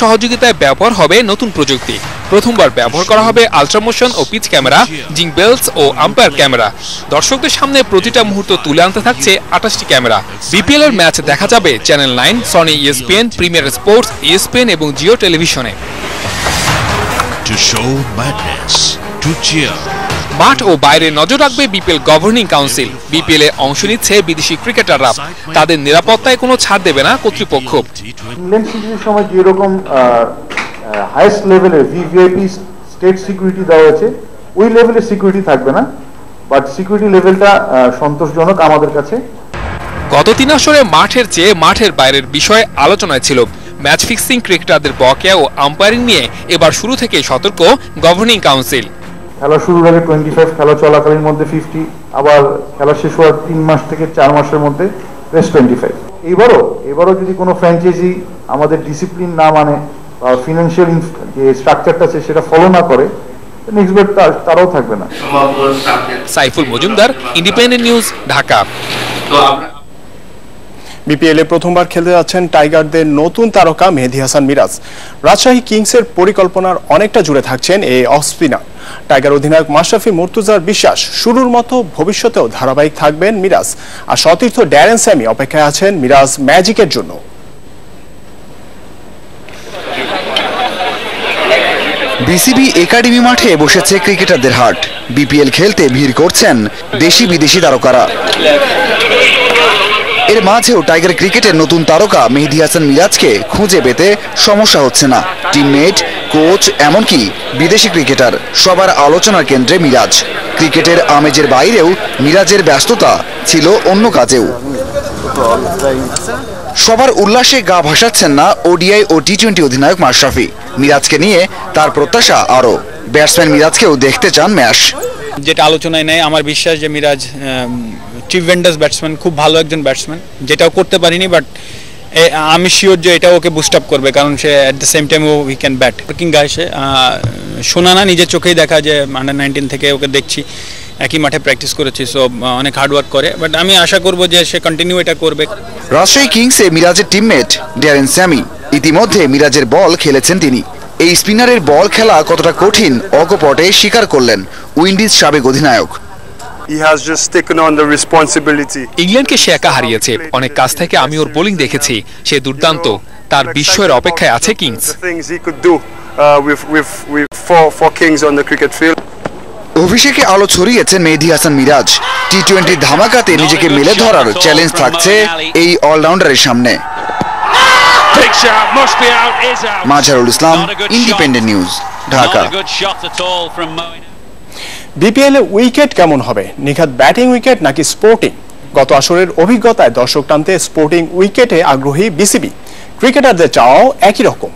সহযোগিতায় ব্যবহার হবে নতুন প্রযুক্তি। প্রথমবার ব্যবহার করা হবে আল্ট্রামোশন ও পিচ ক্যামেরা, জিং বেলস ও আম্পায়ার ক্যামেরা। দর্শকদের সামনে প্রতিটা মুহূর্ত তুলে আনতে থাকছে 28টি ক্যামেরা। বিপিএল এর ম্যাচ দেখা যাবে channel 9, Sony ESPN, premier sports, ESPN এবং জিও টেলিভিশনে। মাঠ ও বাইরে নজর রাখবে বিপিএল গভর্নিং কাউন্সিল। বিপিএল এ অংশ নিচ্ছে বিদেশি ক্রিকেটাররা, তাদের নিরাপত্তায় কোনো ছাড় দেবে না কর্তৃপক্ষ। ইংল্যান্ড সিরিজের সময় যেরকম হাইয়েস্ট লেভেলের ভিভিআইপি স্টেট সিকিউরিটি দেওয়া হয়েছে, ওই লেভেলের সিকিউরিটি থাকবে না, বাট সিকিউরিটি লেভেলটা সন্তোষজনক আমাদের কাছে। গত 3 আসরে মাঠের চেয়ে মাঠের বাইরের বিষয়ে আলোচনায় ছিল। ম্যাচ ফিক্সিং, ক্রিকেটারদের বকেয়া ও আম্পায়ারিং নিয়ে এবার শুরু থেকেই সতর্ক গভর্নিং কাউন্সিল। খেলা শুরুর আগে 25, খেলা চলাকালীন মধ্যে 50, আবার খেলা শেষ হওয়ার 3 মাস থেকে 4 মাসের মধ্যে রেস্ট 25। এবারও যদি কোনো ফ্র্যাঞ্চাইজি আমাদের ডিসিপ্লিন না মানে বা ফিনান্সিয়াল যে স্ট্রাকচারটা আছে সেটা ফলো না করে, নেক্সট বার তারাও থাকবে না। Saiful Majumdar, independent news, Dhaka. BPL এ প্রথমবার খেলতে যাচ্ছেন টাইগারদের নতুন তারকা মেহেদী হাসান মিরাজ। রাজশাহী কিংসের পরিকল্পনার অনেকটা জুড়ে থাকছেন এই অফ স্পিনার। টাইগার অধিনায়ক মাশরাফি মুর্তজার বিশ্বাস, শুরুর মতো ভবিষ্যতেও ধারাবাহিক থাকবেন মিরাজ। আর সতীর্থ ড্যারেন স্যামি অপেক্ষায় আছেন মিরাজ ম্যাজিকের জন্য। বিসিবি একাডেমি মাঠে বসেছে ক্রিকেটারদের হাট। বিপিএল খেলতে ভিড় করছেন দেশি বিদেশি তারকারা। এর মাঝেও টাইগার ক্রিকেটের নতুন তারকা মেহেদী হাসান মিরাজকে খুঁজে পেতে সমস্যা হচ্ছে না। টিমমেট, কোচ, এমনকি বিদেশি ক্রিকেটার সবার আলোচনার কেন্দ্রে মিরাজ। ক্রিকেটের আমেজের বাইরেও মিরাজের ব্যস্ততা ছিল অন্য কাজেও। সবার উল্লাসে গা ভাসাচ্ছেন না ওডিআই ও টি-20 অধিনায়ক মাশরাফি। মিরাজকে নিয়ে তার প্রত্যাশা আরও। ব্যাটসম্যান মিরাজকেও দেখতে চান ম্যাশ। যেটা আলোচনায় নেই, আমার বিশ্বাস যে মিরাজ ট্রিমেন্ডাস ব্যাটসম্যান, খুব ভালো একজন ব্যাটসম্যান, যেটাও করতে পারিনি, বাট আমি শিওর যে এটা ওকে বুস্ট আপ করবে, কারণ সে অ্যাট দ্য সেম টাইম ও উই ক্যান ব্যাট। ওয়ার্কিং গায় সে, শোনা না, নিজের চোখেই দেখা, যে আন্ডার-19 থেকে ওকে দেখছি, একই মাঠে প্র্যাকটিস করেছি, সো অনেক হার্ডওয়ার্ক করে, বাট আমি আশা করব যে সে কন্টিনিউ এটা করবে। রাজশাহী কিংসে মিরাজের টিমমেট ড্যারেন স্যামি। ইতিমধ্যে মিরাজের বল খেলেছেন তিনি। এই স্পিনারের বল খেলা কতটা কঠিন অকপটে স্বীকার করলেন উইন্ডিজ সাবেক অধিনায়ক। ইংল্যান্ডকে সে একা হারিয়েছে। অনেক কাছ থেকে আমি ওর বোলিং দেখেছি, সে দুর্দান্ত। তার বিস্ময়ের অপেক্ষায় আছে কিংস। অভিষেকে আলো ছড়িয়েছেন মেহেদী হাসান মিরাজ। টি-20 ধামাকাতে নিজেকে মেলে ধরার চ্যালেঞ্জ থাকছে এই অলরাউন্ডারের সামনে। মাঝারুল ইসলাম, ইন্ডিপেন্ডেন্ট নিউজ, ঢাকা। বিপিএল এ উইকেট কেমন হবে? নিখাত ব্যাটিং উইকেট নাকি স্পোর্টিং? গত আসরের অভিজ্ঞতায় দর্শক টানতে স্পোর্টিং উইকেটে আগ্রহী বিসিবি। ক্রিকেটারদের চাওয়াও একই রকম।